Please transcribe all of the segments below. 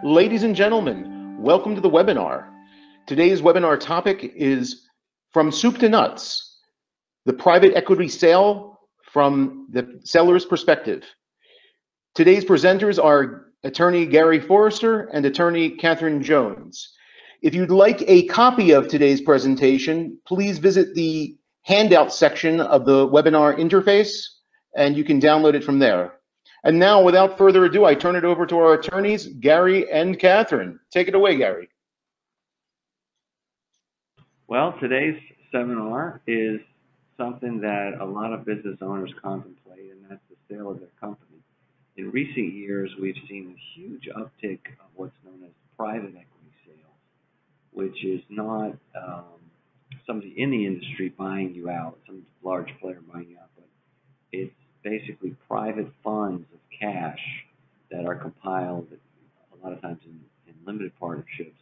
Ladies and gentlemen, welcome to the webinar. Today's webinar topic is From Soup to Nuts, the private equity sale from the seller's perspective. Today's presenters are attorney Gary Forster and attorney Kathryn Jones. If you'd like a copy of today's presentation, please visit the handout section of the webinar interface and you can download it from there. And now, without further ado, I turn it over to our attorneys, Gary and Kathryn. Take it away, Gary. Well, today's seminar is something that a lot of business owners contemplate, and that's the sale of their company. In recent years, we've seen a huge uptick of what's known as private equity sales, which is not somebody in the industry buying you out, some large player buying you out, but it's basically private funds of cash that are compiled a lot of times in limited partnerships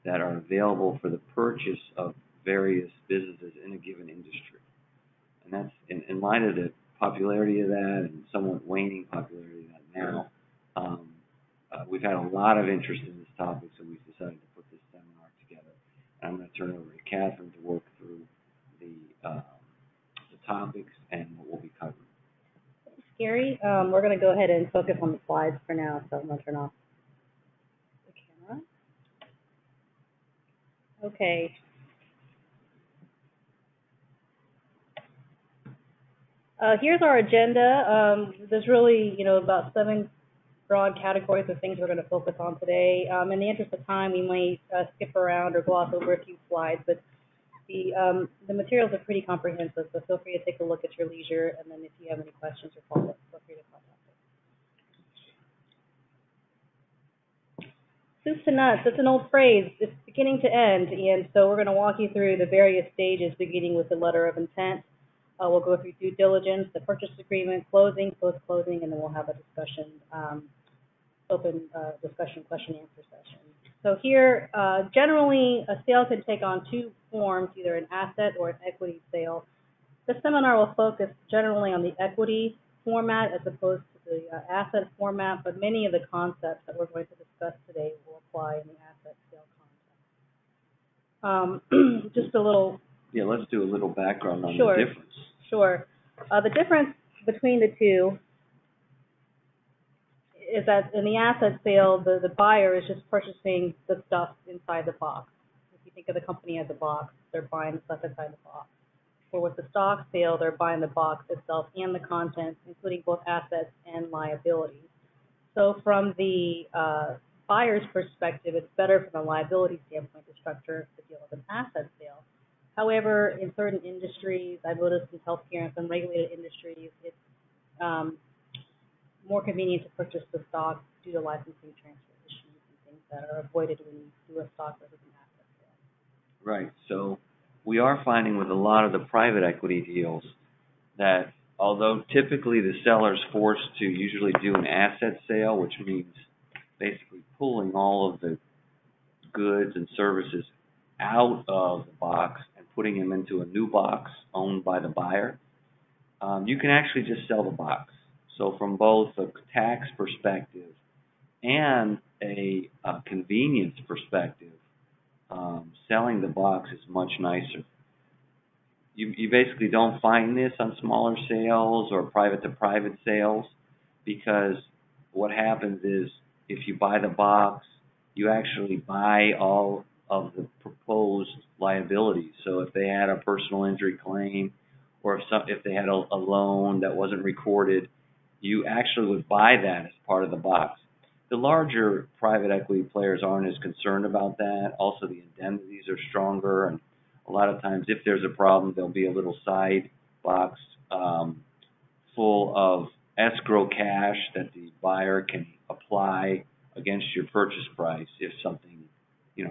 that are available for the purchase of various businesses in a given industry. And that's in light of the popularity of that and somewhat waning popularity of that now, we've had a lot of interest in this topic, so we've decided to put this seminar together. And I'm going to turn it over to Kathryn to work through the topics and what we'll be covering. Gary, we're going to go ahead and focus on the slides for now, so I'm going to turn off the camera. Okay. Here's our agenda. There's really, about 7 broad categories of things we're going to focus on today. In the interest of time, we might skip around or gloss over a few slides, but the materials are pretty comprehensive, so feel free to take a look at your leisure, and then if you have any questions or follow-ups, feel free to contact us. Soup to nuts, it's an old phrase. It's beginning to end, and so we're going to walk you through the various stages, beginning with the letter of intent. We'll go through due diligence, the purchase agreement, closing, post-closing, and then we'll have a discussion, open discussion, question-answer session. So here, generally, a sale can take on 2 forms, either an asset or an equity sale. The seminar will focus generally on the equity format as opposed to the asset format, but many of the concepts that we're going to discuss today will apply in the asset sale context. Just a little... Yeah, let's do a little background on the difference. Sure. The difference between the two is that in the asset sale, the buyer is just purchasing the stuff inside the box. If you think of the company as a box, they're buying the stuff inside the box. Or with the stock sale, they're buying the box itself and the contents, including both assets and liabilities. So from the buyer's perspective, it's better from a liability standpoint to structure the deal as an asset sale. However, in certain industries, I've noticed in healthcare and some regulated industries, it's more convenient to purchase the stock due to licensing transfer issues and things that are avoided when you do a stock versus an asset sale. Right. So we are finding with a lot of the private equity deals that although typically the seller's forced to usually do an asset sale, which means basically pulling all of the goods and services out of the box and putting them into a new box owned by the buyer, you can actually just sell the box. So from both a tax perspective and a convenience perspective, selling the box is much nicer. You basically don't find this on smaller sales or private-to-private sales, because what happens is if you buy the box, you actually buy all of the proposed liabilities. So if they had a personal injury claim, or if they had a loan that wasn't recorded, you actually would buy that as part of the box. The larger private equity players aren't as concerned about that. Also, the indemnities are stronger, and a lot of times if there's a problem, there'll be a little side box full of escrow cash that the buyer can apply against your purchase price if something,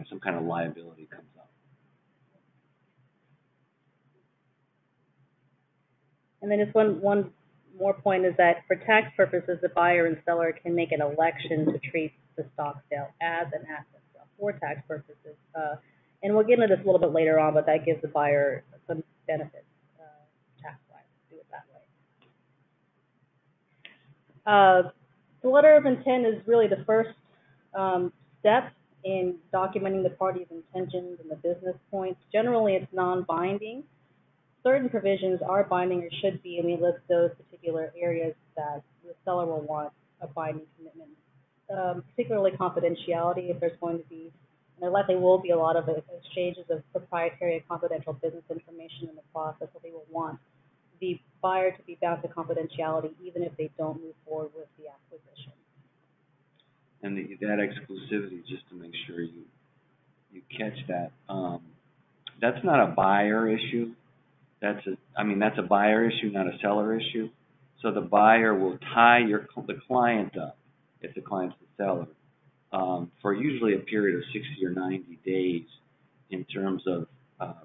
some kind of liability comes up. And then just one more point is that for tax purposes, the buyer and seller can make an election to treat the stock sale as an asset sale for tax purposes. And we'll get into this a little bit later on, but that gives the buyer some benefits tax-wise to do it that way. The letter of intent is really the first step in documenting the parties' intentions and the business points. Generally, it's non-binding. Certain provisions are binding or should be, and we list those particular areas that the seller will want a binding commitment. Particularly confidentiality, if there's going to be, and there likely will be a lot of exchanges of proprietary and confidential business information in the process, so they will want the buyer to be bound to confidentiality even if they don't move forward with the acquisition. And that exclusivity, just to make sure you catch that, that's not a buyer issue. That's a buyer issue, not a seller issue. So the buyer will tie the client up, if the client's the seller, for usually a period of 60 or 90 days in terms of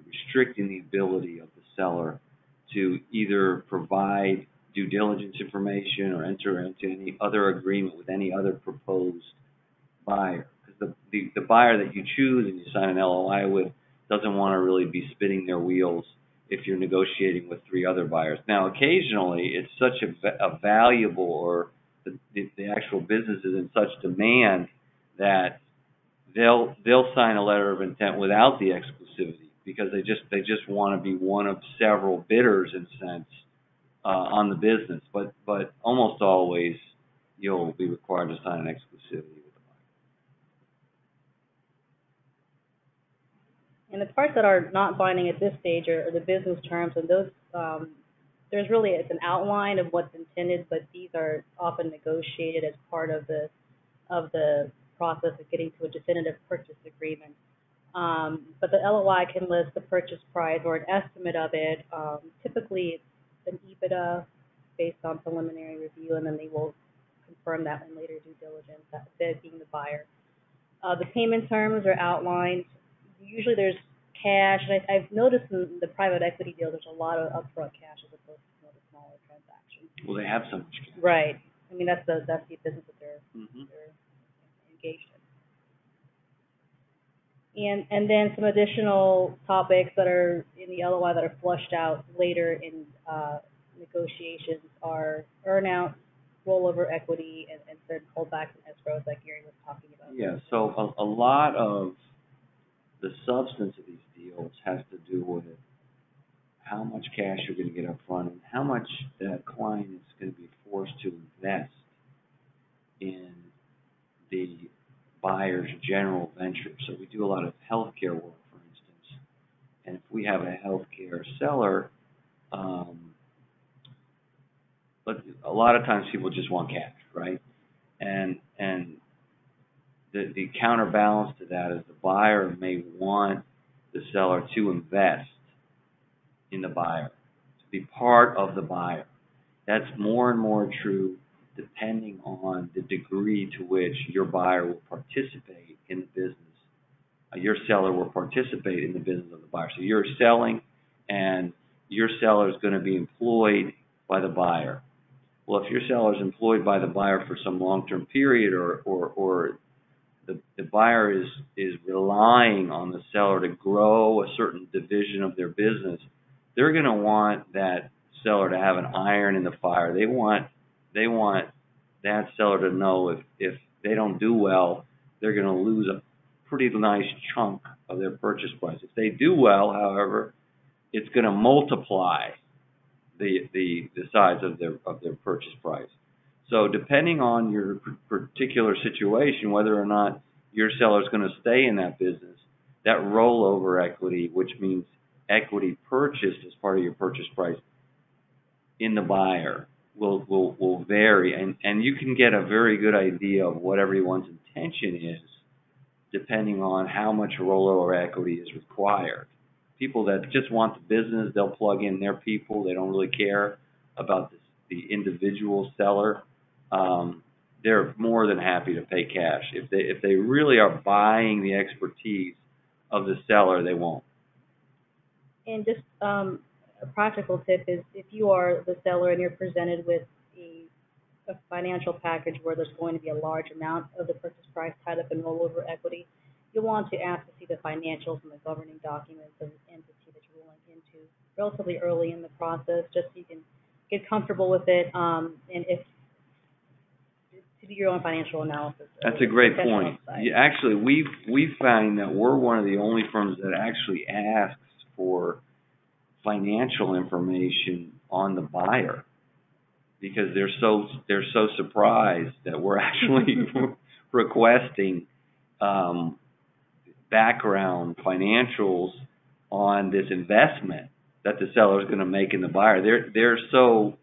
restricting the ability of the seller to either provide due diligence information or enter into any other agreement with any other proposed buyer. Because the buyer that you choose and you sign an LOI with doesn't want to really be spinning their wheels if you're negotiating with 3 other buyers. Now, occasionally, it's such a valuable, or the actual business is in such demand that they'll sign a letter of intent without the exclusivity because they just want to be one of several bidders, in a sense, on the business. But almost always, you'll be required to sign an exclusivity with the buyer. And the parts that are not binding at this stage are the business terms, and those it's an outline of what's intended, but these are often negotiated as part of the process of getting to a definitive purchase agreement. But the LOI can list the purchase price or an estimate of it. Typically, it's an EBITDA based on preliminary review, and then they will confirm that in later due diligence, that bid being the buyer. The payment terms are outlined. Usually there's cash, and I've noticed in the private equity deal there's a lot of upfront cash as opposed to some of the smaller transactions. Well, they have so much cash. Right. I mean, that's the business that they're engaged in. And then some additional topics that are in the LOI that are flushed out later in negotiations are earnouts, rollover equity, and certain holdbacks and escrows like Gary was talking about. Yeah, so a lot of the substance of these deals has to do with how much cash you're going to get up front and how much that client is going to be forced to invest in the buyer's general venture. So we do a lot of healthcare work, for instance, and if we have a healthcare seller, but a lot of times people just want cash, right? And the counterbalance to that is the buyer may want the seller to invest in the buyer, to be part of the buyer. That's more and more true depending on the degree to which your buyer will participate in the business. Your seller will participate in the business of the buyer. So you're selling, and your seller is going to be employed by the buyer. Well, if your seller is employed by the buyer for some long-term period, or the buyer is relying on the seller to grow a certain division of their business, they're going to want that seller to have an iron in the fire. They want that seller to know if they don't do well, they're going to lose a pretty nice chunk of their purchase price. If they do well, however, it's going to multiply the size of their purchase price. So depending on your particular situation, whether or not your seller is going to stay in that business, that rollover equity, which means equity purchased as part of your purchase price in the buyer, will vary. And you can get a very good idea of what everyone's intention is depending on how much rollover equity is required. People that just want the business, they'll plug in their people. They don't really care about the individual seller. They're more than happy to pay cash. If they really are buying the expertise of the seller, they won't. And just a practical tip is if you are the seller and you're presented with a financial package where there's going to be a large amount of the purchase price tied up in rollover equity, you'll want to ask to see the financials and the governing documents of the entity that you're rolling into relatively early in the process, just so you can get comfortable with it. And if to do your own financial analysis. That's a great point. Actually, we find that we're one of the only firms that actually asks for financial information on the buyer, because they're so surprised that we're actually requesting background financials on this investment that the seller is going to make in the buyer. They're so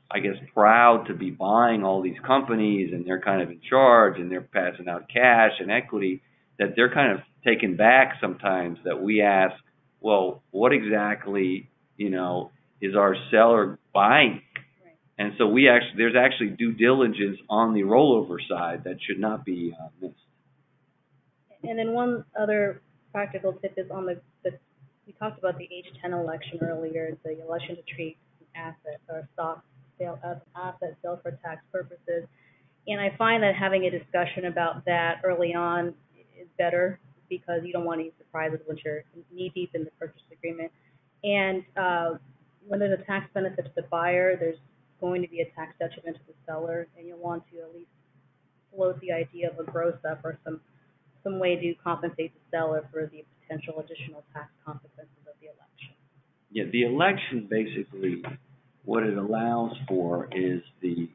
I guess proud to be buying all these companies, and they're kind of in charge, and they're passing out cash and equity, that they're kind of taken back sometimes that we ask, well, what exactly, is our seller buying? Right. And so there's actually due diligence on the rollover side that should not be missed. And then one other practical tip is on we talked about the H10 election earlier, the election to treat assets or stock sale as asset sale for tax purposes. And I find that having a discussion about that early on is better, because you don't want any surprises once you're knee deep in the purchase agreement. And when there's a tax benefit to the buyer, there's going to be a tax detriment to the seller, and you'll want to at least float the idea of a gross up or some way to compensate the seller for the potential additional tax consequences of the election. Yeah, the election basically, what it allows for is the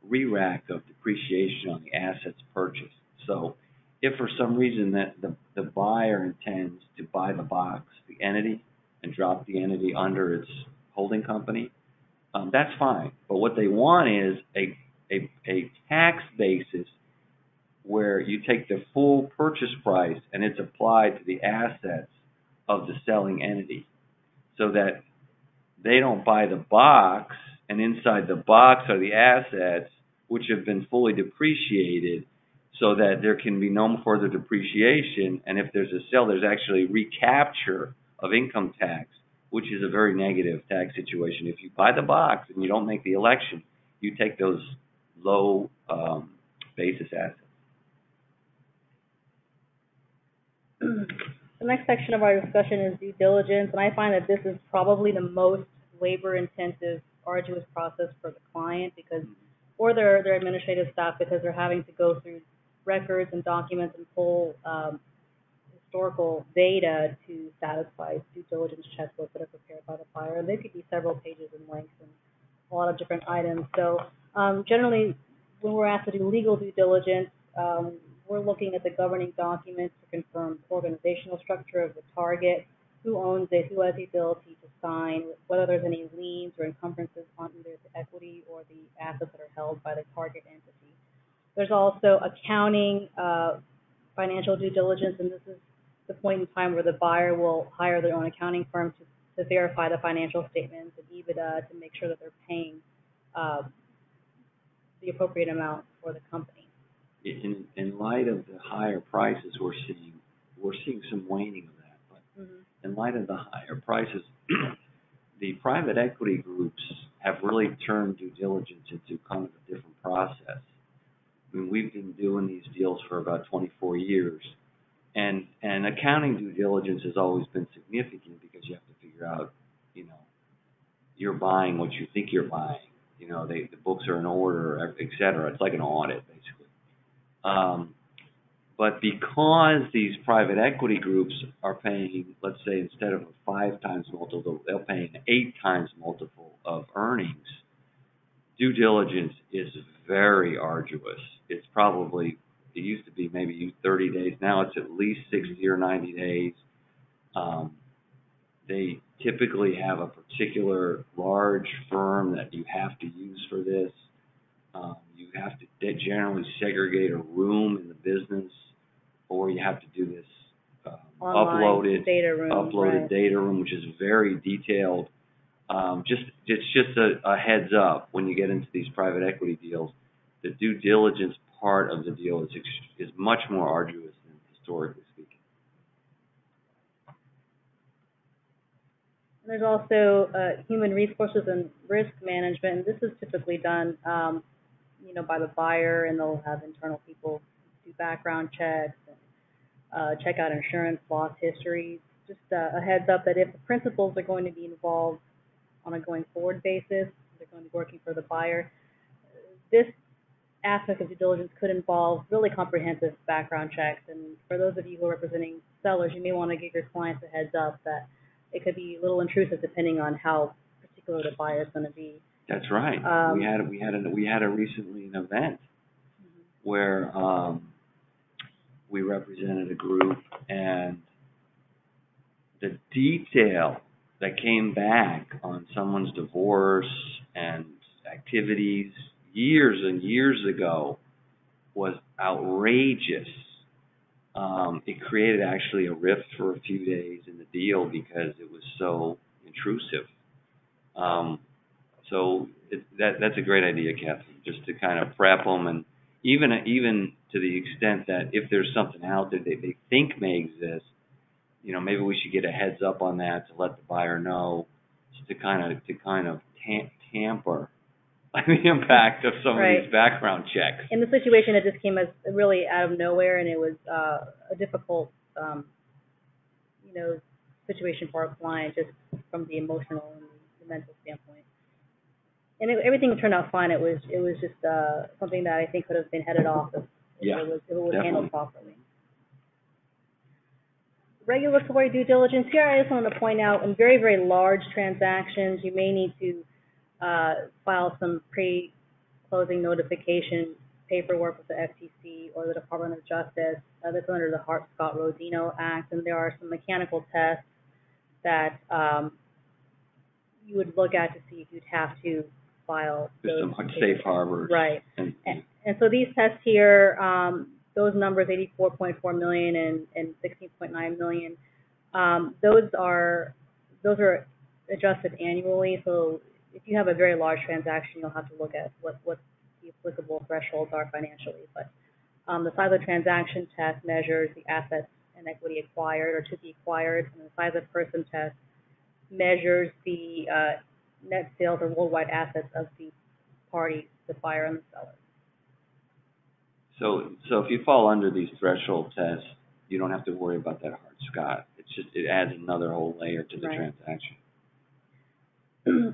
re-rack of depreciation on the assets purchased. So if for some reason that the buyer intends to buy the box, the entity, and drop the entity under its holding company, that's fine. But what they want is a tax basis where you take the full purchase price and it's applied to the assets of the selling entity, so that they don't buy the box, and inside the box are the assets which have been fully depreciated, so that there can be no further depreciation. And if there's a sale, there's actually recapture of income tax, which is a very negative tax situation. If you buy the box and you don't make the election, you take those low basis assets. The next section of our discussion is due diligence, and I find that this is probably the most labor-intensive, arduous process for the client, or their administrative staff, because they're having to go through records and documents and pull historical data to satisfy due diligence checklists that are prepared by the buyer. And they could be several pages in length and a lot of different items. So generally, when we're asked to do legal due diligence, we're looking at the governing documents to confirm organizational structure of the target, who owns it, who has the ability to sign, whether there's any liens or encumbrances on either the equity or the assets that are held by the target entity. There's also accounting, financial due diligence, and this is the point in time where the buyer will hire their own accounting firm to verify the financial statements and EBITDA to make sure that they're paying the appropriate amount for the company. In light of the higher prices we're seeing some waning of that. But in light of the higher prices, the private equity groups have really turned due diligence into kind of a different process. I mean, we've been doing these deals for about 24 years, and accounting due diligence has always been significant, because you have to figure out, you're buying what you think you're buying. The books are in order, et cetera. It's like an audit, basically. But because these private equity groups are paying, let's say, instead of a 5 times multiple, they'll pay an 8 times multiple of earnings, due diligence is very arduous. It used to be maybe 30 days. Now it's at least 60 or 90 days. They typically have a particular large firm that you have to use for this. You have to generally segregate a room in the business, or you have to do this uploaded data room, which is very detailed. It's just a heads up when you get into these private equity deals. The due diligence part of the deal is much more arduous than historically speaking. There's also human resources and risk management, and this is typically done by the buyer, and they'll have internal people do background checks and check out insurance loss histories. Just a heads up that if the principals are going to be involved on a going forward basis, they're going to be working for the buyer, this aspect of due diligence could involve really comprehensive background checks. And for those of you who are representing sellers, you may want to give your clients a heads up that it could be a little intrusive depending on how particular the buyer is going to be. That's right. We had recently an event where we represented a group, and the detail that came back on someone's divorce and activities years and years ago was outrageous. It created actually a rift for a few days in the deal because it was so intrusive. That's a great idea, Kathryn, just to kind of prep them, and even to the extent that if there's something out there they think may exist, maybe we should get a heads up on that to let the buyer know, just to kind of tamper the impact of some of these background checks. In the situation, it just came as really out of nowhere, and it was a difficult, situation for our client, just from the emotional and the mental standpoint. And everything turned out fine. It was just something that I think could have been headed off if it was handled properly. Regulatory due diligence. Here, I just wanted to point out, in very, very large transactions, you may need to file some pre-closing notification paperwork with the FTC or the Department of Justice. That's under the Hart-Scott-Rodino Act, and there are some mechanical tests that you would look at to see if you'd have to file. There's some safe harbors. Right. And so these tests here, those numbers, 84.4 million and 16.9 million, those are adjusted annually. So if you have a very large transaction, you'll have to look at what the applicable thresholds are financially. But the size of transaction test measures the assets and equity acquired or to be acquired, and the size of person test measures the net sales or worldwide assets of the parties, the buyer and the seller. So if you fall under these threshold tests, you don't have to worry about that Hart-Scott. It adds another whole layer to the transaction.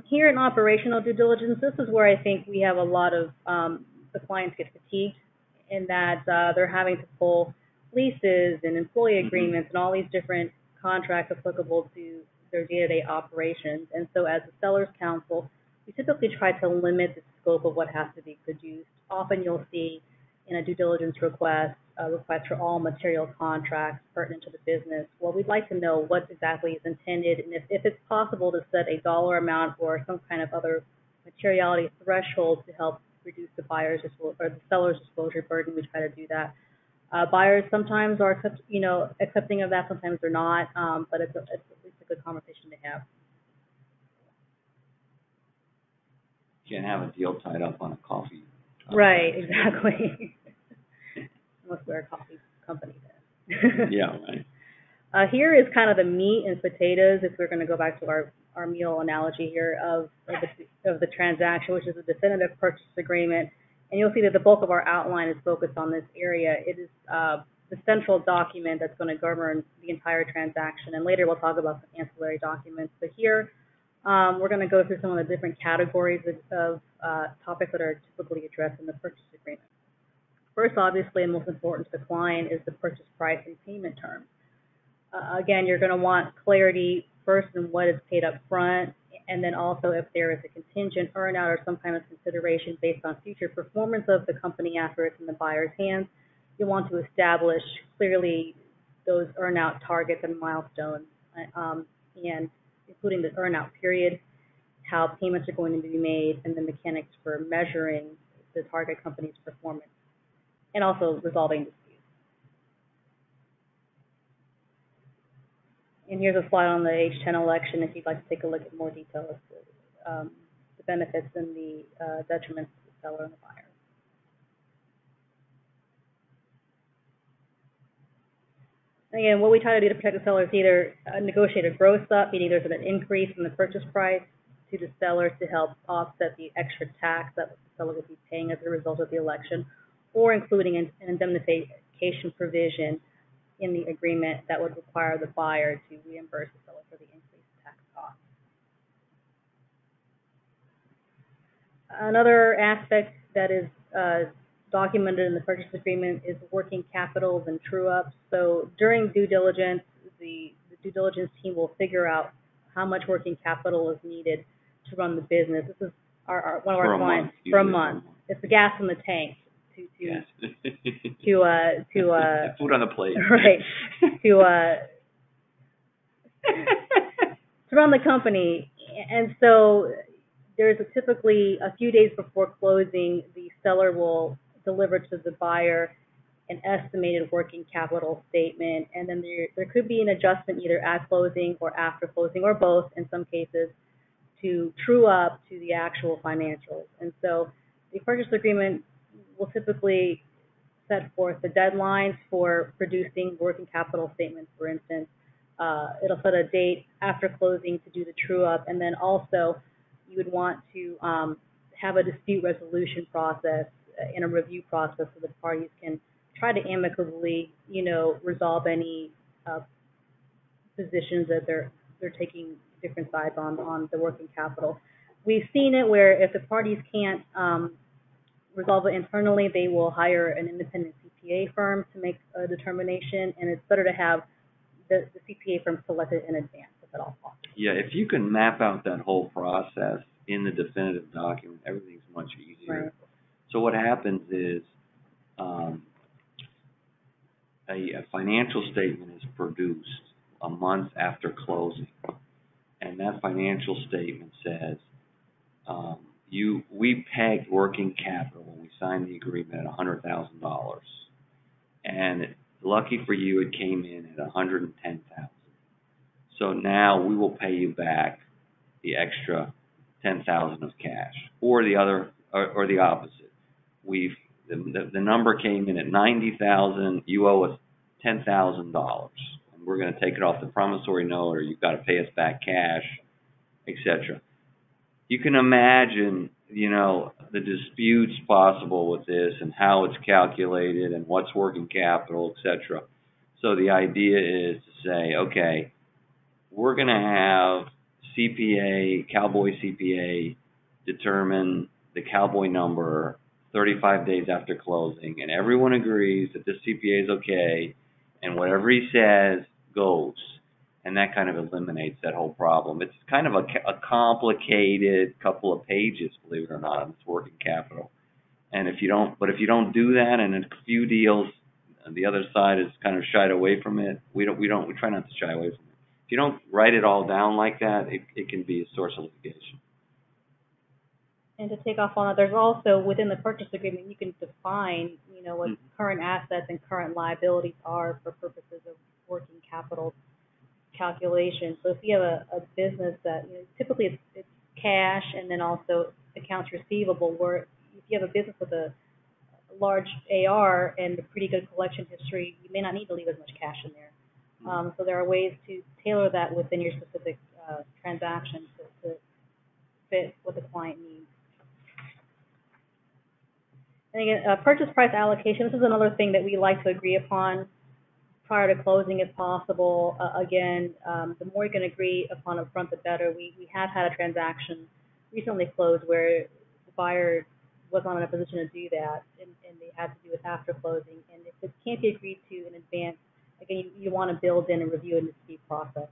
Here in operational due diligence, this is where I think we have a lot of the clients get fatigued in that they're having to pull leases and employee agreements and all these different contracts applicable to their day-to-day operations. And so as a seller's counsel, we typically try to limit the scope of what has to be produced. Often you'll see in a due diligence request, a request for all material contracts pertinent to the business. Well, we'd like to know what exactly is intended, and if it's possible to set a dollar amount or some kind of other materiality threshold to help reduce the buyer's or the seller's disclosure burden, we try to do that. Buyers sometimes are accepting of that, sometimes they're not, but it's at least a good conversation to have. You can't have a deal tied up on a coffee. Right, exactly. Unless we're a coffee company then. Yeah, right. Here is kind of the meat and potatoes, if we're going to go back to our meal analogy here of the transaction, which is a definitive purchase agreement. And you'll see that the bulk of our outline is focused on this area. It is the central document that's going to govern the entire transaction. And later we'll talk about some ancillary documents. But here we're going to go through some of the different categories of topics that are typically addressed in the purchase agreement. First, obviously, and most important to the client is the purchase price and payment terms. Again, you're going to want clarity first in what is paid up front, and then also if there is a contingent earn-out or some kind of consideration based on future performance of the company after it's in the buyer's hands. You want to establish clearly those earn-out targets and milestones, and including the earn-out period, how payments are going to be made, and the mechanics for measuring the target company's performance, and also resolving disputes. And here's a slide on the H10 election if you'd like to take a look at more detail as to the benefits and the detriments to the seller and the buyer. Again, what we try to do to protect the seller is either negotiate a gross up, meaning there's an increase in the purchase price to the seller to help offset the extra tax that the seller would be paying as a result of the election, or including an indemnification provision in the agreement that would require the buyer to reimburse the seller for the increased tax costs. Another aspect that is documented in the purchase agreement is working capitals and true-ups. So during due diligence, the due diligence team will figure out how much working capital is needed to run the business. This is one of our clients for a month. It's the gas in the tank Yes. to food on the plate. Right. To run the company. And so there's typically a few days before closing, the seller will deliver to the buyer an estimated working capital statement, and then there could be an adjustment either at closing or after closing, or both in some cases, to true up to the actual financials. And so the purchase agreement will typically set forth the deadlines for producing working capital statements, for instance. It'll set a date after closing to do the true up, and then also you would want to have a dispute resolution process and a review process so the parties can try to amicably, resolve any positions that they're taking different sides on the working capital. We've seen it where if the parties can't resolve it internally, they will hire an independent CPA firm to make a determination, and it's better to have the CPA firm selected in advance, if at all possible. Yeah, if you can map out that whole process in the definitive document, everything's much easier. Right. So what happens is a financial statement is produced a month after closing, and that financial statement says we pegged working capital when we signed the agreement at $100,000, and lucky for you, it came in at $110,000. So now we will pay you back the extra $10,000 of cash, or the opposite. The number came in at $90,000. You owe us $10,000, and we're going to take it off the promissory note, or you've got to pay us back cash, etc. You can imagine, the disputes possible with this, and how it's calculated, and what's working capital, etc. So the idea is to say, okay, we're going to have Cowboy CPA, determine the Cowboy number 35 days after closing, and everyone agrees that this CPA is okay, and whatever he says goes, and that kind of eliminates that whole problem. It's kind of a complicated couple of pages, believe it or not, on this working capital. And if you don't do that, and in a few deals, the other side is kind of shied away from it. We try not to shy away from it. If you don't write it all down like that, it can be a source of litigation. And to take off on that, there's also, within the purchase agreement, you can define, what current assets and current liabilities are for purposes of working capital calculation. So if you have a business that, typically it's cash and then also accounts receivable, where if you have a business with a large AR and a pretty good collection history, you may not need to leave as much cash in there. So there are ways to tailor that within your specific transaction to fit what the client needs. And again, purchase price allocation, this is another thing that we like to agree upon prior to closing if possible. The more you can agree upon up front, the better. We have had a transaction recently closed where the buyer was not in a position to do that, and they had to do it after closing. And if it can't be agreed to in advance, again, you want to build in a review and dispute process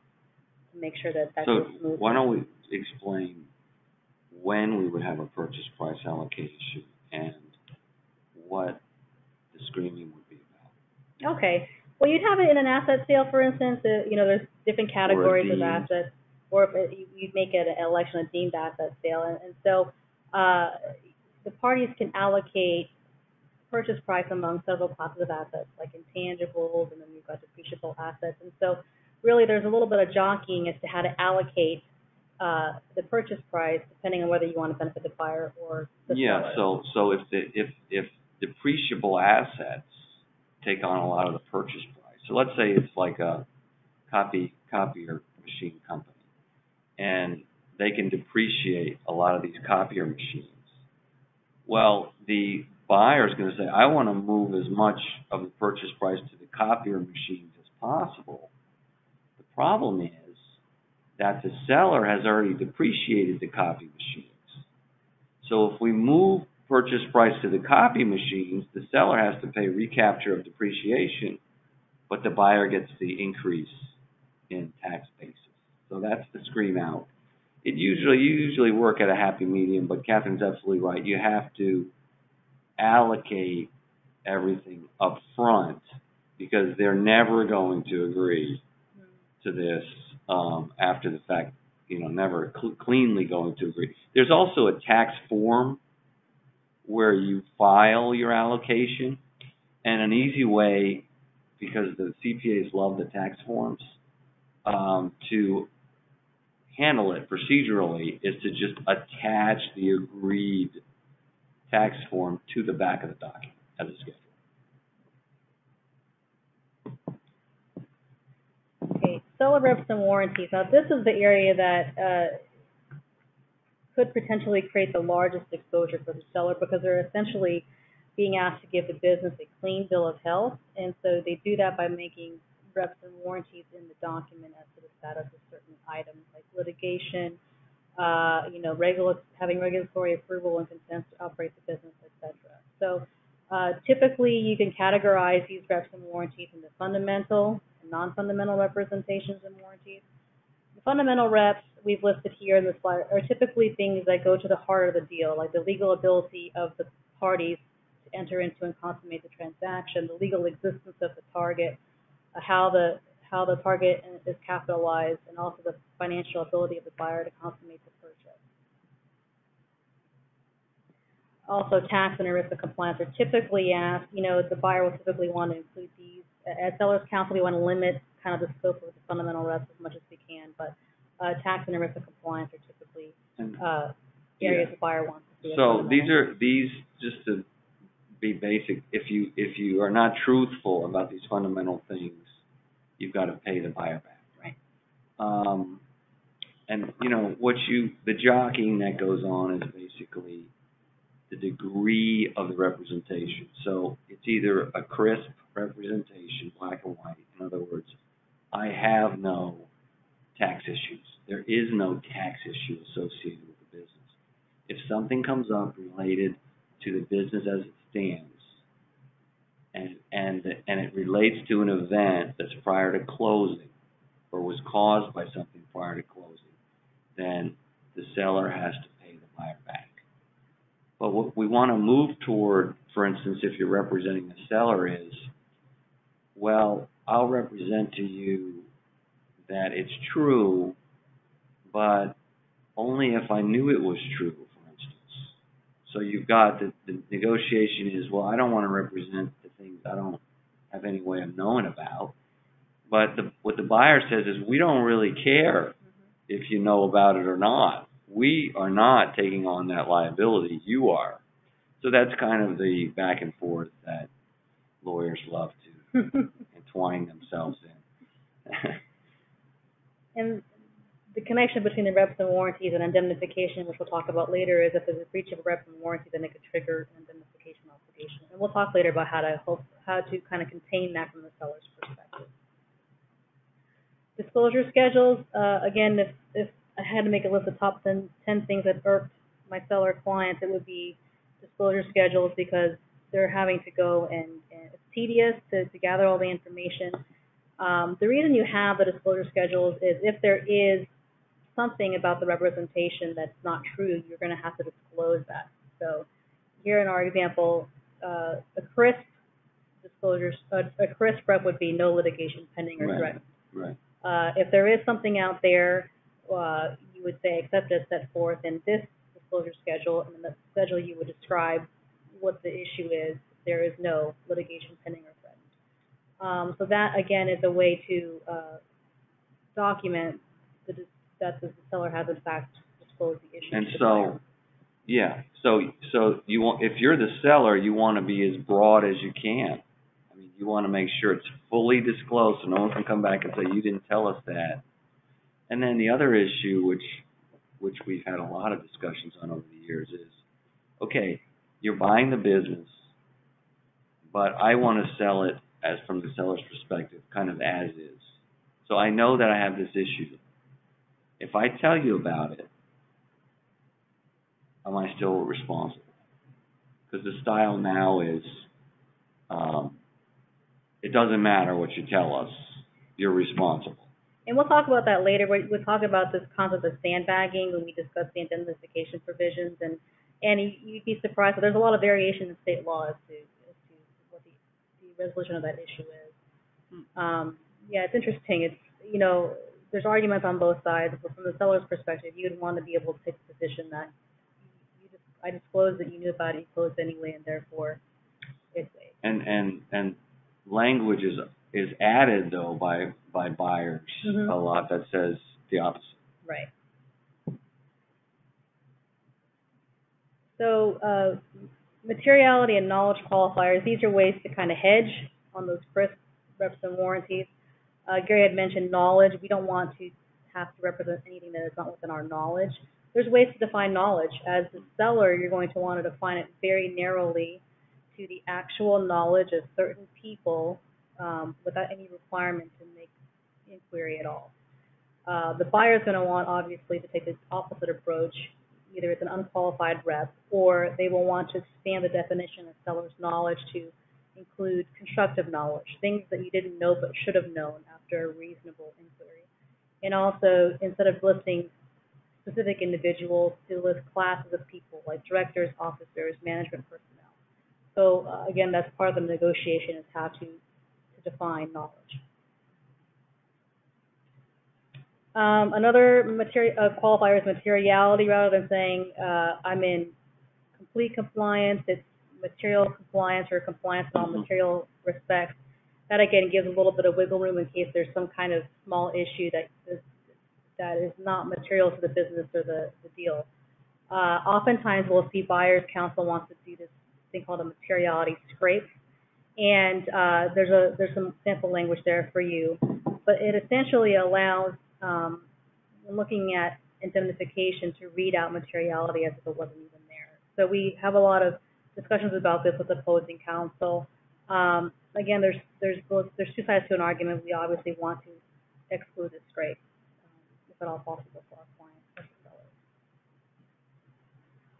to make sure that that's so smooth. Why don't we explain when we would have a purchase price allocation and what the screening would be about? Okay. Well, you'd have it in an asset sale, for instance. There's different categories of assets, or if you'd make it an election, a deemed asset sale. And so the parties can allocate purchase price among several classes of assets, like intangibles, and then you've got depreciable assets. And so really there's a little bit of jockeying as to how to allocate the purchase price, depending on whether you want to benefit the buyer or the seller. So if depreciable assets take on a lot of the purchase price. So let's say it's like a copier machine company, and they can depreciate a lot of these copier machines. Well, the buyer is going to say, I want to move as much of the purchase price to the copier machines as possible. The problem is that the seller has already depreciated the copy machines. So if we move purchase price to the copy machines, the seller has to pay recapture of depreciation, but the buyer gets the increase in tax basis. So that's the scream out. It usually work at a happy medium, but Kathryn's absolutely right. You have to allocate everything up front because they're never going to agree to this after the fact, never cleanly going to agree. There's also a tax form where you file your allocation, and an easy way, because the CPAs love the tax forms, to handle it procedurally is to just attach the agreed tax form to the back of the document as a schedule. Okay, seller reps and warranties. Now, this is the area that could potentially create the largest exposure for the seller because they're essentially being asked to give the business a clean bill of health, and so they do that by making reps and warranties in the document as to the status of certain items like litigation, having regulatory approval and consent to operate the business, etc. So typically you can categorize these reps and warranties into fundamental and non-fundamental representations and warranties. The fundamental reps we've listed here in the slide are typically things that go to the heart of the deal, like the legal ability of the parties to enter into and consummate the transaction, the legal existence of the target, how the target is capitalized, and also the financial ability of the buyer to consummate the purchase. Also, tax and ERISA compliance are typically asked. The buyer will typically want to include these. As seller's counsel, we want to limit kind of the scope of the fundamental reps as much as we can, but tax and ERISA compliance are typically areas the buyer wants to see. So these just to be basic. If you are not truthful about these fundamental things, you've got to pay the buyer back, right? And the jockeying that goes on is basically the degree of the representation. So it's either a crisp representation, black and white. In other words, I have no tax issues. There is no tax issue associated with the business. If something comes up related to the business as it stands, and it relates to an event that's prior to closing or was caused by something prior to closing, then the seller has to pay the buyer back. But what we want to move toward, for instance, if you're representing the seller, is, well, I'll represent to you that it's true, but only if I knew it was true, for instance. So you've got the negotiation is, well, I don't want to represent the things I don't have any way of knowing about. But what the buyer says is, we don't really care if you know about it or not. We are not taking on that liability. You are. So that's kind of the back and forth that lawyers love to entwine themselves in. And the connection between the reps and warranties and indemnification, which we'll talk about later, is if there's a breach of a rep and warranty, then it could trigger an indemnification obligation. And we'll talk later about how to kind of contain that from the seller's perspective. Disclosure schedules, again, if I had to make a list of top 10 things that irked my seller clients, it would be disclosure schedules, because they're having to go and it's tedious to gather all the information. The reason you have the disclosure schedules is if there is something about the representation that's not true, you're going to have to disclose that. So here in our example, a crisp disclosure, a crisp rep would be no litigation pending or threatened. Right. If there is something out there, you would say, except as set forth in this disclosure schedule, and in the schedule you would describe what the issue is. There is no litigation pending or threatened. So that, again, is a way to document that the seller has, in fact, disclosed the issue. And so, yeah, so you want, if you're the seller, you want to be as broad as you can. I mean, you want to make sure it's fully disclosed so no one can come back and say, you didn't tell us that. And then the other issue, which we've had a lot of discussions on over the years, is, okay, you're buying the business, but I want to sell it as from the seller's perspective, kind of as is. So I know that I have this issue. If I tell you about it, am I still responsible? Because the style now is, it doesn't matter what you tell us, you're responsible. And we'll talk about that later. We'll talk about this concept of sandbagging when we discuss the indemnification provisions, and you'd be surprised. But there's a lot of variation in state law as to what the resolution of that issue is. Yeah, it's interesting. It's, you know, there's arguments on both sides, but from the seller's perspective, you'd want to be able to take the position that I disclosed that you knew about it, you closed anyway, and therefore it's safe. And language is added though by buyers a lot that says the opposite. Right. So materiality and knowledge qualifiers, these are ways to kind of hedge on those reps and warranties. Gary had mentioned knowledge. We don't want to have to represent anything that is not within our knowledge. There's ways to define knowledge. As the seller, you're going to want to define it very narrowly to the actual knowledge of certain people without any requirement to make inquiry at all. The buyer is going to want, obviously, to take the opposite approach. Either it's an unqualified rep, or they will want to expand the definition of seller's knowledge to include constructive knowledge, things that you didn't know but should have known after a reasonable inquiry. And also, instead of listing specific individuals, to list classes of people like directors, officers, management personnel. So again, that's part of the negotiation, is how to define knowledge. Another qualifier is materiality. Rather than saying I'm in complete compliance, it's material compliance or compliance in all material respects. That again gives a little bit of wiggle room in case there's some kind of small issue that is not material to the business or the deal. Oftentimes we'll see buyers counsel wants to do this thing called a materiality scrape, and there's some sample language there for you, but it essentially allows when looking at indemnification to read out materiality as if it wasn't even there. So we have a lot of discussions about this with opposing counsel. Again, there's two sides to an argument. We obviously want to exclude the scrape, if at all possible, for our clients or for sellers.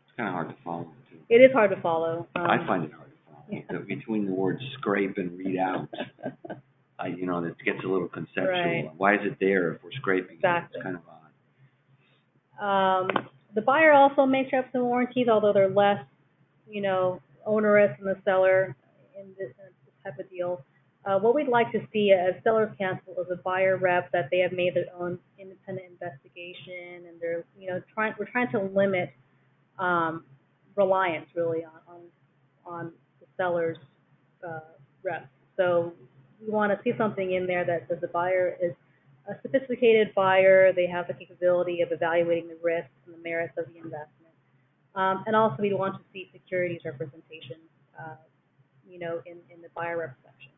It's kind of hard to follow, too. It is hard to follow. I find it hard to follow. Yeah. Between the words scrape and read out, it gets a little conceptual. Right. Why is it there if we're scraping? Exactly. It's kind of odd. The buyer also makes reps and warranties, although they're less, onerous than the seller in this type of deal. What we'd like to see as sellers counsel is a buyer rep that they have made their own independent investigation, and they're, we're trying to limit reliance really on the seller's reps. So we want to see something in there that says the buyer is a sophisticated buyer, they have the capability of evaluating the risks and the merits of the investment. And also we want to see securities representation, in the buyer rep section.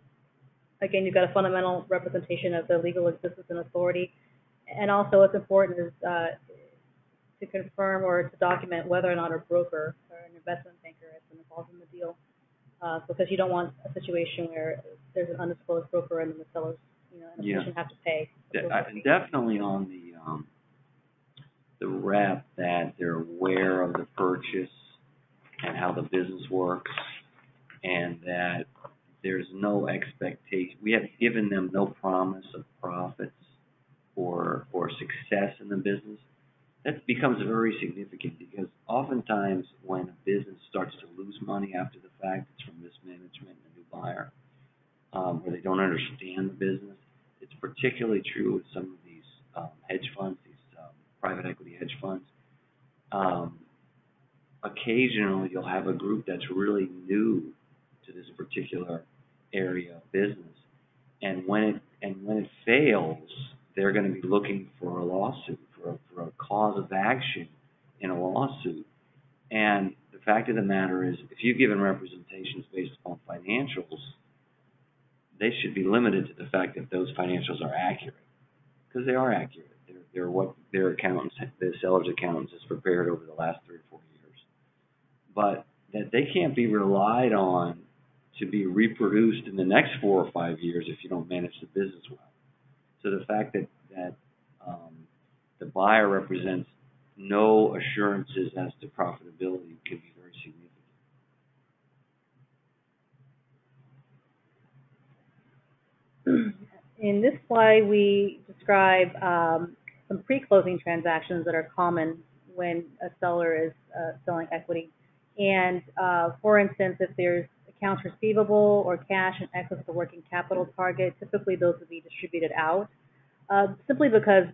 Again, you've got a fundamental representation of the legal existence and authority. And also what's important is to confirm or to document whether or not a broker or an investment banker has been involved in the deal. Because you don't want a situation where there's an undisclosed broker and then the sellers, and the person have to pay. Definitely on the rep that they're aware of the purchase and how the business works, and that there's no expectation. We have given them no promise of profits or success in the business. That becomes very significant, because oftentimes when a business starts to lose money after the fact, it's from mismanagement and a new buyer, where they don't understand the business. It's particularly true with some of these hedge funds, these private equity hedge funds. Occasionally you'll have a group that's really new to this particular area of business, and when it fails, they're going to be looking for a lawsuit, for a cause of action in a lawsuit. And the fact of the matter is, if you've given representations based upon financials, they should be limited to the fact that those financials are accurate, because they are accurate. They're what their accountants, the seller's accountants, has prepared over the last 3 or 4 years. But that they can't be relied on to be reproduced in the next 4 or 5 years if you don't manage the business well. So the fact that the buyer represents no assurances as to profitability can be very significant. In this slide, we describe some pre-closing transactions that are common when a seller is selling equity. And for instance, if there's accounts receivable or cash in excess of the working capital target, typically those would be distributed out, simply because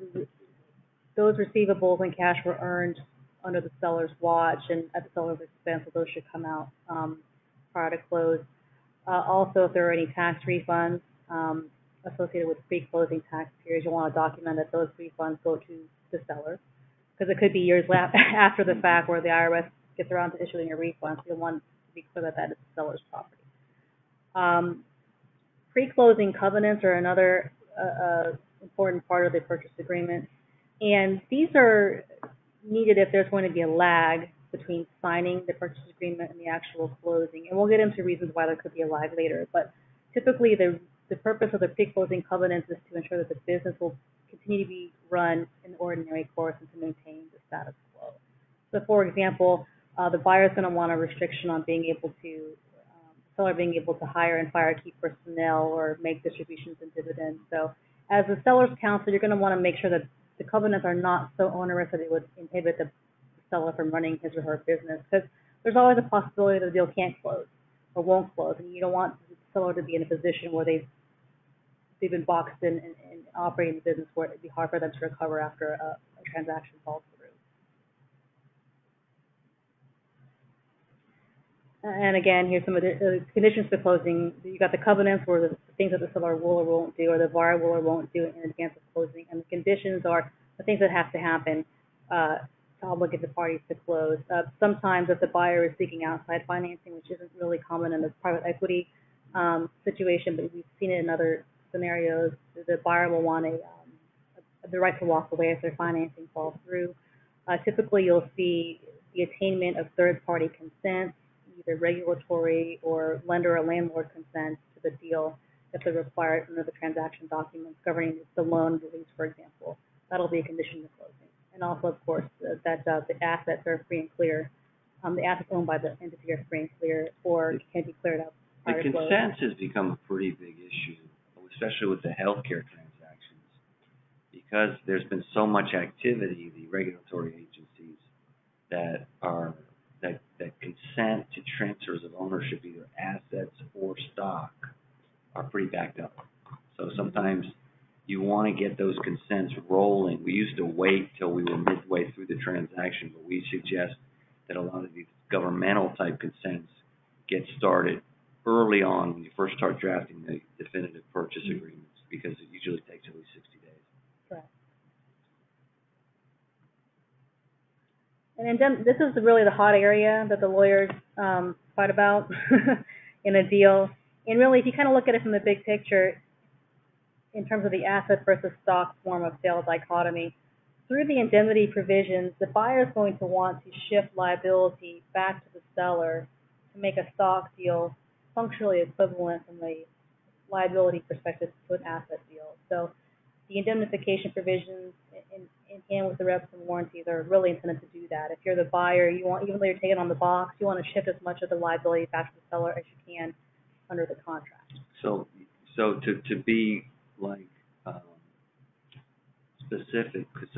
those receivables and cash were earned under the seller's watch and at the seller's expense, so those should come out prior to close. Also, if there are any tax refunds associated with pre-closing tax periods, you'll want to document that those refunds go to the seller, because it could be years after the fact where the IRS gets around to issuing a refund, so you'll want to be clear that that is the seller's property. Pre-closing covenants are another important part of the purchase agreement, and these are needed if there's going to be a lag between signing the purchase agreement and the actual closing. And we'll get into reasons why there could be a lag later, but typically the purpose of the pre-closing covenants is to ensure that the business will continue to be run in the ordinary course and to maintain the status quo. So for example, the buyer is going to want a restriction on being able to, seller being able to hire and fire key personnel or make distributions and dividends. So as a seller's counsel, you're going to want to make sure that the covenants are not so onerous that it would inhibit the seller from running his or her business, because there's always a possibility that the deal can't close or won't close, and you don't want the seller to be in a position where they've been boxed in and operating the business where it'd be hard for them to recover after a transaction falls through. And again, here's some of the conditions for closing. You got the covenants, or the things that the seller will or won't do, or the buyer will or won't do in advance of closing. And the conditions are the things that have to happen to obligate the parties to close. Sometimes if the buyer is seeking outside financing, which isn't really common in the private equity situation, but we've seen it in other scenarios, the buyer will want the right to walk away if their financing falls through. Typically, you'll see the attainment of third-party consent, either regulatory or lender or landlord consent to the deal if they're required under the transaction documents governing the loan release, for example. That'll be a condition of closing. And also, of course, that the assets are free and clear. The assets owned by the entity are free and clear, or can be cleared up. The consent has become a pretty big issue, especially with the healthcare transactions, because there's been so much activity. The regulatory agencies that consent to transfers of ownership, either assets or stock, are pretty backed up. So sometimes you want to get those consents rolling. We used to wait till we were midway through the transaction, but we suggest that a lot of these governmental type consents get started early on when you first start drafting the definitive purchase agreements, because it usually takes at least 60 days. Correct. And then this is really the hot area that the lawyers fight about in a deal. And really, if you kind of look at it from the big picture, in terms of the asset versus stock form of sale dichotomy, through the indemnity provisions, the buyer is going to want to shift liability back to the seller to make a stock deal functionally equivalent from a liability perspective to an asset deal. So the indemnification provisions in hand with the reps and warranties are really intended to do that. If you're the buyer, you want, even though you're taking on the box, you want to shift as much of the liability back to the seller as you can under the contract. So to be like specific, because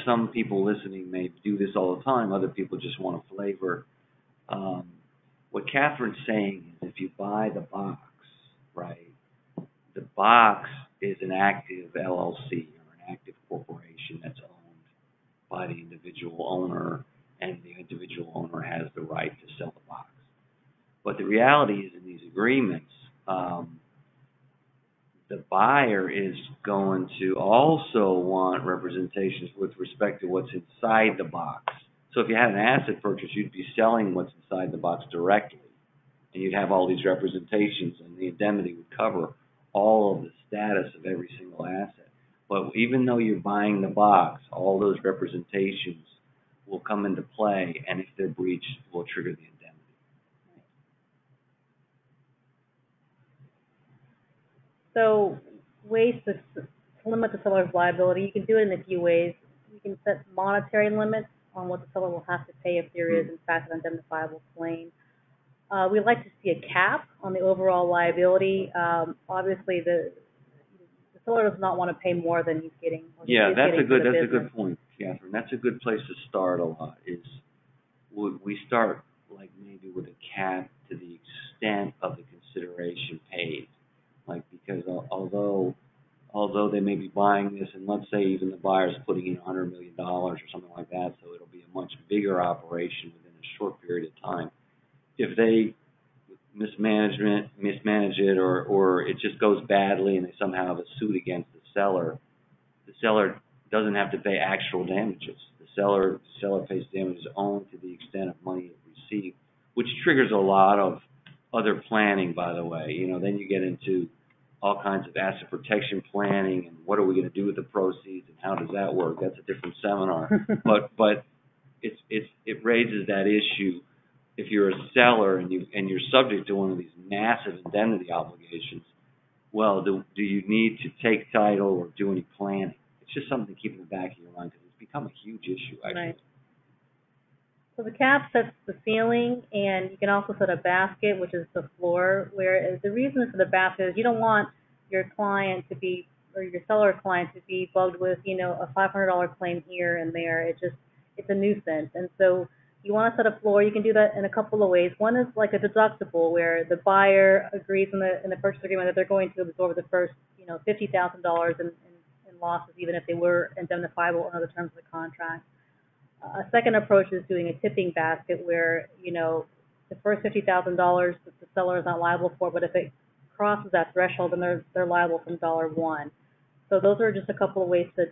some people listening may do this all the time. Other people just want a flavor. What Kathryn's saying is, if you buy the box, right, the box is an active LLC or an active corporation that's owned by the individual owner, and the individual owner has the right to sell the box. But the reality is, in these agreements, the buyer is going to also want representations with respect to what's inside the box. So if you had an asset purchase, you'd be selling what's inside the box directly, and you'd have all these representations, and the indemnity would cover all of the status of every single asset. But even though you're buying the box, all those representations will come into play, and if they're breached, will trigger the indemnity. So ways to limit the seller's liability, you can do it in a few ways. You can set monetary limits on what the seller will have to pay if there is, in fact, an indemnifiable claim. We'd like to see a cap on the overall liability. Obviously, the seller does not want to pay more than he's getting. Yeah, that's a good point, Kathryn. That's a good place to start a lot. Is we start like maybe with a cap to the extent of the consideration paid, like because although they may be buying this, and let's say even the buyer's putting in $100 million or something like that, so it'll be a much bigger operation within a short period of time. If they mismanage it, or it just goes badly and they somehow have a suit against the seller doesn't have to pay actual damages. The seller pays damages only to the extent of money it received, which triggers a lot of other planning, by the way. Then you get into all kinds of asset protection planning and what are we going to do with the proceeds and how does that work? That's a different seminar. but it raises that issue. If you're a seller and you're subject to one of these massive indemnity obligations, well, do you need to take title or do any planning? It's just something to keep in the back of your mind because it's become a huge issue, actually. Right. So the cap sets the ceiling, and you can also set a basket, which is the floor, where the reason for the basket is you don't want your client to be, or your seller client to be bugged with, a $500 claim here and there. It's a nuisance. And so you want to set a floor. You can do that in a couple of ways. One is like a deductible, where the buyer agrees in the purchase agreement that they're going to absorb the first, $50,000 in losses, even if they were indemnifiable under the terms of the contract. A second approach is doing a tipping basket, where the first $50,000 that the seller is not liable for, but if it crosses that threshold, then they're liable from $1. So those are just a couple of ways to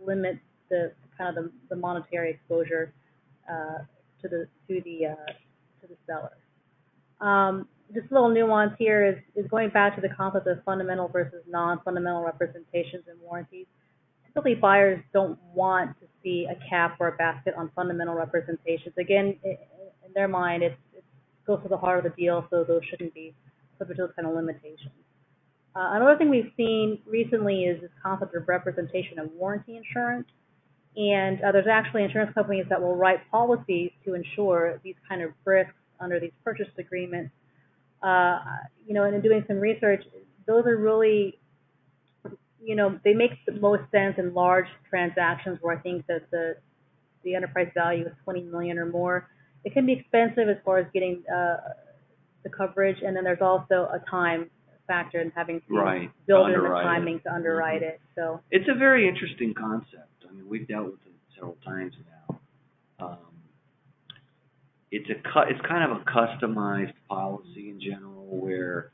limit the kind of the monetary exposure to the seller. Just a little nuance here is going back to the concept of fundamental versus non-fundamental representations and warranties. Typically, buyers don't want to see a cap or a basket on fundamental representations. Again, in their mind, it goes to the heart of the deal, so those shouldn't be subject to those kind of limitations. Another thing we've seen recently is this concept of representation of warranty insurance. And there's actually insurance companies that will write policies to insure these kind of risks under these purchase agreements. And in doing some research, those are really, they make the most sense in large transactions where I think that the enterprise value is $20 million or more. It can be expensive as far as getting the coverage, and then there's also a time factor in having to build in the timing to underwrite it. So it's a very interesting concept. I mean, we've dealt with it several times now. It's kind of a customized policy in general, where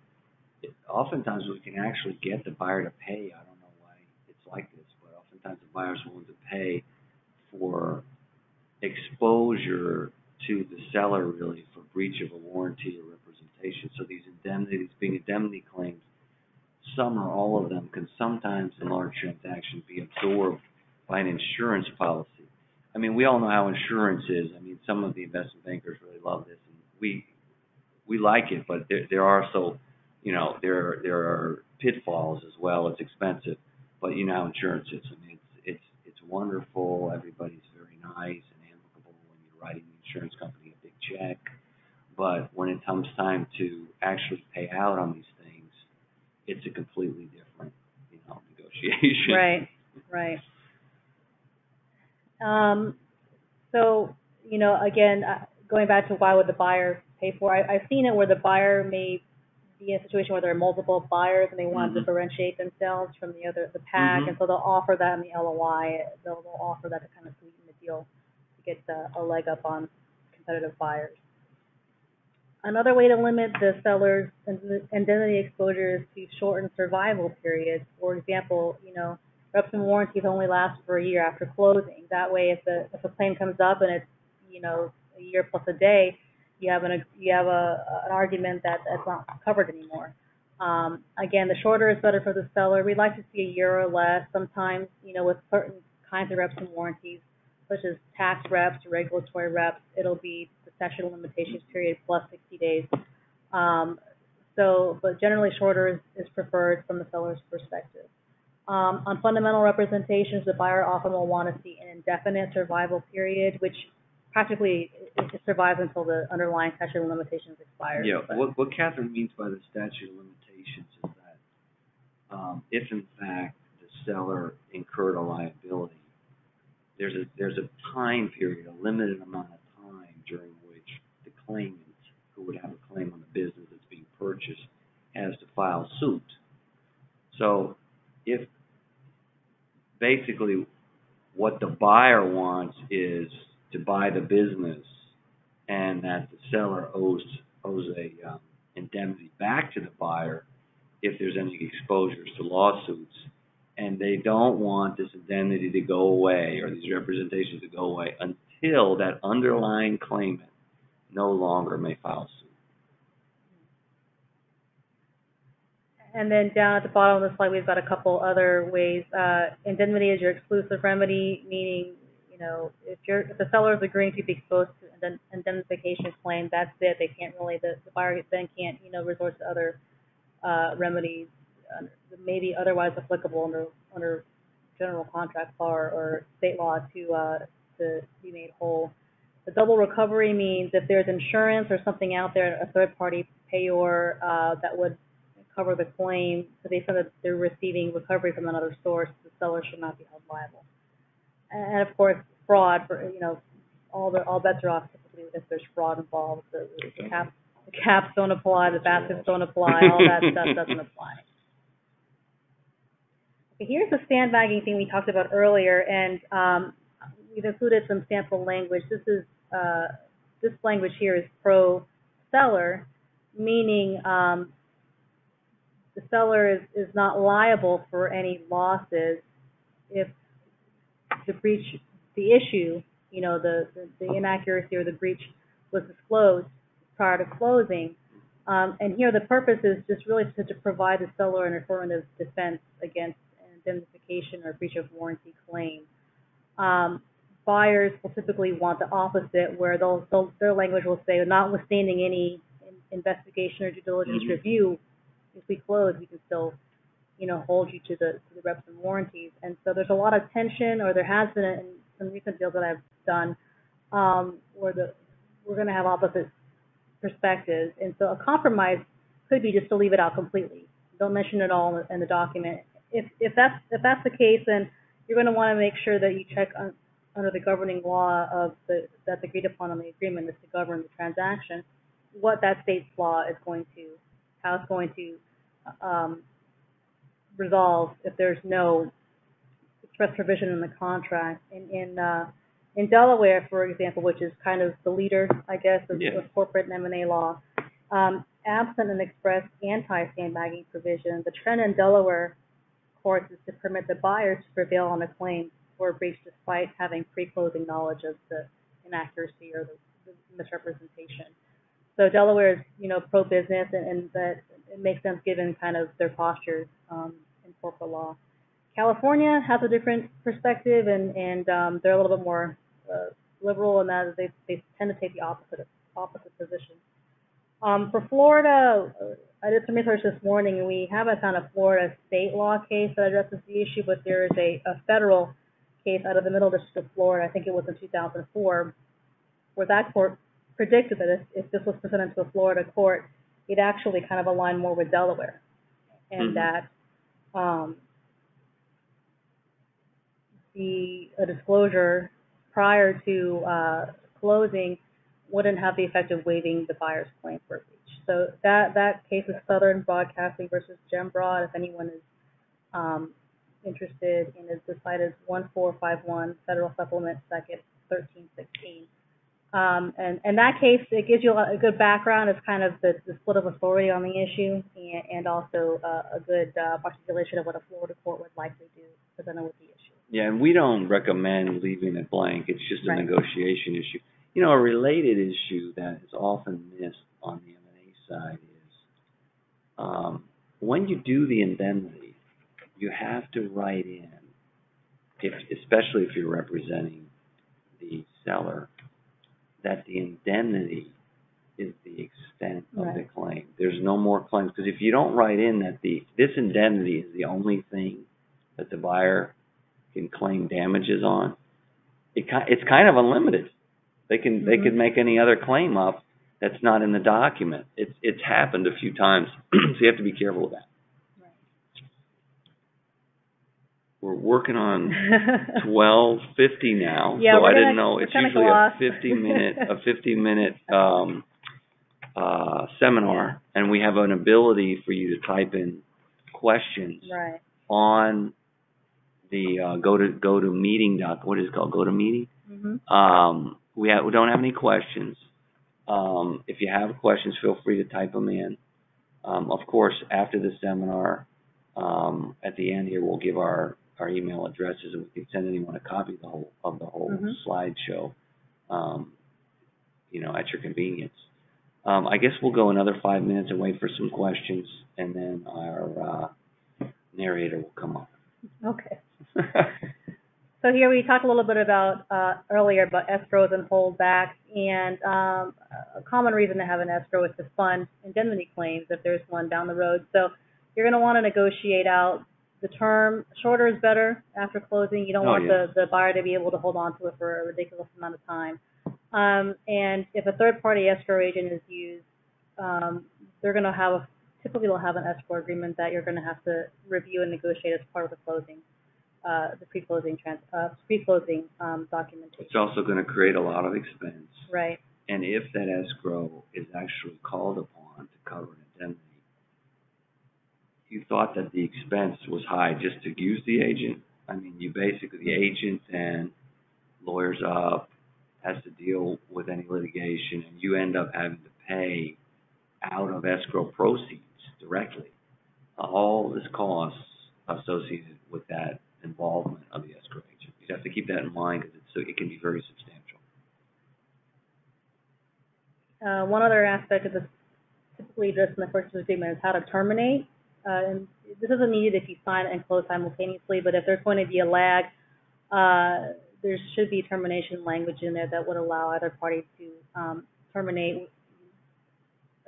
oftentimes we can actually get the buyer to pay. I don't know why it's like this, but oftentimes the buyer's willing to pay for exposure to the seller, really, for breach of a warranty or representation. So these indemnity claims, some or all of them, can sometimes in large transactions be absorbed by an insurance policy. I mean, we all know how insurance is. I mean, some of the investment bankers really love this, and we like it, but there are also, there are pitfalls as well. It's expensive, but you know how insurance is. I mean, it's wonderful. Everybody's very nice and amicable when you're writing the insurance company a big check, but when it comes time to actually pay out on these things, it's a completely different, negotiation. Right. So, again, going back to why would the buyer pay for it, I've seen it where the buyer may be in a situation where there are multiple buyers and they want to differentiate themselves from the pack, and so they'll offer that in the LOI. They'll offer that to kind of sweeten the deal to get a leg up on competitive buyers. Another way to limit the seller's indemnity exposure is to shorten survival periods. For example, reps and warranties only last for a year after closing. That way, if a claim comes up and it's a year plus a day, you have an argument that it's not covered anymore. Again, the shorter is better for the seller. We'd like to see a year or less. Sometimes, with certain kinds of reps and warranties, such as tax reps, regulatory reps, it'll be the statute of limitations period plus 60 days. But generally shorter is preferred from the seller's perspective. On fundamental representations, the buyer often will want to see an indefinite survival period, which practically it survives until the underlying statute of limitations expires. Yeah, what Kathryn means by the statute of limitations is that if in fact seller incurred a liability, there's a time period, a limited amount of time during which the claimant, who would have a claim on the business that's being purchased, has to file suit. So if basically what the buyer wants is to buy the business and that the seller owes a indemnity back to the buyer if there's any exposures to lawsuits, and they don't want this indemnity to go away or these representations to go away until that underlying claimant no longer may file suit. And then down at the bottom of the slide, we've got a couple other ways. Indemnity is your exclusive remedy, meaning, you know, if the seller is agreeing to be exposed to an indemnification claim, that's it. They can't really, the buyer then can't, you know, resort to other remedies that may be otherwise applicable under general contract law or state law to be made whole. The double recovery means if there's insurance or something out there, a third-party payor that would cover the claim, so they said that they're receiving recovery from another source, the seller should not be held liable. And of course, fraud, you know, all bets are off typically if there's fraud involved. The caps don't apply, the baskets don't apply, all that stuff doesn't apply. Okay, here's the sandbagging thing we talked about earlier, and we've included some sample language. This language here is pro-seller, meaning the seller is not liable for any losses if the issue, you know, the inaccuracy or the breach was disclosed prior to closing. And here the purpose is just really to provide the seller an affirmative defense against an indemnification or breach of warranty claim. Buyers will typically want the opposite, where their language will say, notwithstanding any investigation or due diligence review, if we close, we can still, you know, hold you to the reps and warranties. And so there's a lot of tension, or there has been in some recent deals that I've done, where we're going to have opposite perspectives. And so a compromise could be just to leave it out completely. Don't mention it all in the document. If that's the case, then you're going to want to make sure that you check under the governing law that's agreed upon on the agreement is to govern the transaction, what that state's law is going to, how it's going to resolve if there's no express provision in the contract. In Delaware, for example, which is kind of the leader, I guess, of corporate and M&A law, absent an express anti-sandbagging provision, the trend in Delaware courts is to permit the buyers to prevail on a claim for a breach despite having pre-closing knowledge of the inaccuracy or the misrepresentation. So Delaware is, you know, pro-business, and that it makes sense given kind of their postures in corporate law. California has a different perspective, and they're a little bit more liberal in that they tend to take the opposite position. For Florida, I did some research this morning, and we haven't found a Florida state law case that addresses the issue, but there is a federal case out of the Middle District of Florida, I think it was in 2004, where that court predicted that if this was presented to a Florida court, it actually kind of aligned more with Delaware, and that a disclosure prior to closing wouldn't have the effect of waiving the buyer's claim for a breach. So that case is Southern Broadcasting versus Gem Broad. If anyone is interested, and is the site is 1451 Federal Supplement 2nd 1316. And that case, it gives you a good background of kind of the split of authority on the issue, and also a good articulation of what a Florida court would likely do presented with the issue. Yeah, and we don't recommend leaving it blank. It's just a negotiation issue. You know, a related issue that is often missed on the M&A side is when you do the indemnity, you have to write in, especially if you're representing the seller, that the indemnity is the extent of the claim. There's no more claims, because if you don't write in that this indemnity is the only thing that the buyer can claim damages on, it's kind of unlimited. They can make any other claim up that's not in the document. It's happened a few times, so you have to be careful with that. we're working on 12:50 now, Yeah, so I didn't know it's usually glossed. a 50-minute seminar, and we have an ability for you to type in questions Right. on the go to meeting what is it called, go to meeting. Mm-hmm. We don't have any questions. If you have questions, feel free to type them in. Of course, after the seminar, at the end here, we'll give our email addresses, and we can send anyone a copy of the whole Mm-hmm. slideshow, at your convenience. I guess we'll go another 5 minutes and wait for some questions, and then our narrator will come up. Okay. So here we talked a little bit about earlier about escrows and holdbacks, and a common reason to have an escrow is to fund indemnity claims if there's one down the road. So you're going to want to negotiate out the term. Shorter is better after closing. You don't want the buyer to be able to hold on to it for a ridiculous amount of time. And if a third-party escrow agent is used, they're going to typically they'll have an escrow agreement that you're going to have to review and negotiate as part of the closing. The pre-closing documentation. It's also going to create a lot of expense. Right. And if that escrow is actually called upon to cover an indemnity, you thought that the expense was high just to use the agent. I mean, the agent and lawyers up has to deal with any litigation, and you end up having to pay out of escrow proceeds directly all this costs associated with that involvement of the escrow agent. You have to keep that in mind because it can be very substantial. One other aspect of this, typically addressed in the purchase agreement, is how to terminate. And this isn't needed if you sign and close simultaneously, but if there's going to be a lag, there should be termination language in there that would allow either party to terminate,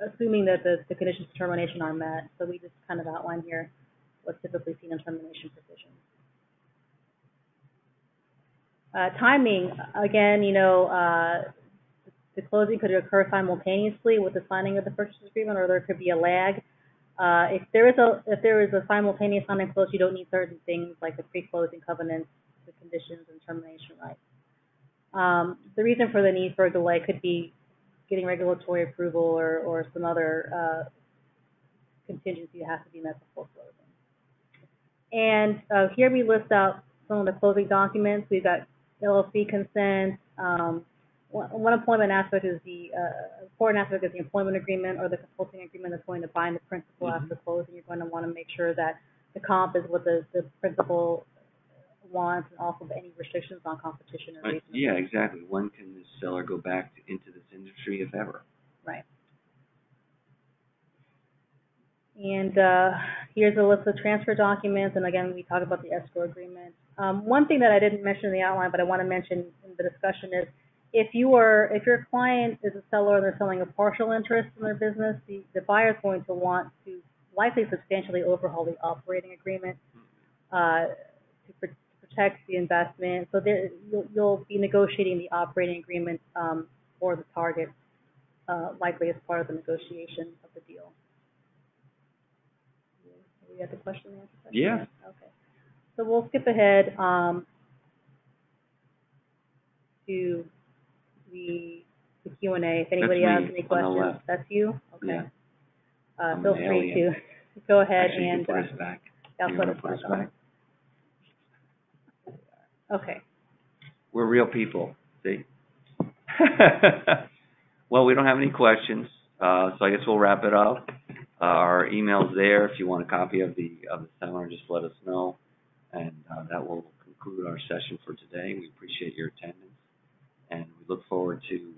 assuming that the conditions of termination are met. So we just kind of outline here what's typically seen in termination provisions. Timing, again, the closing could occur simultaneously with the signing of the purchase agreement, or there could be a lag. If there is a simultaneous sign and close, you don't need certain things like the pre-closing covenants, the conditions, and termination rights. The reason for the need for a delay could be getting regulatory approval or some other contingency that has to be met before closing. And here we list out some of the closing documents. We've got LLC consent. One employment aspect is the important aspect is the employment agreement or the consulting agreement that's going to bind the principal after closing. You're going to want to make sure that the comp is what the principal wants, and also any restrictions on competition or reasonable. Yeah, exactly. When can this seller go back into this industry, if ever? Right. And here's a list of transfer documents, and again, we talk about the escrow agreement. One thing that I didn't mention in the outline, but I want to mention in the discussion is if your client is a seller and they're selling a partial interest in their business, the buyer is going to want to likely substantially overhaul the operating agreement to protect the investment. So you'll be negotiating the operating agreement for the target, likely as part of the negotiation of the deal. You got the question and answer section? Yeah. Okay. So we'll skip ahead to the Q&A. If anybody has any questions, that's you? Okay. Yeah. Feel free to go ahead and put us back. I'll put us back. Okay. We're real people, see? Well, we don't have any questions, so I guess we'll wrap it up. Our email's there. If you want a copy of the seminar, just let us know. And that will conclude our session for today. We appreciate your attendance. And we look forward to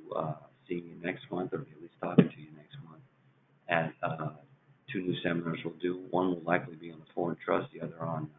seeing you next month, or at least talking to you next month, at 2 new seminars we'll do. One will likely be on the foreign trust, the other on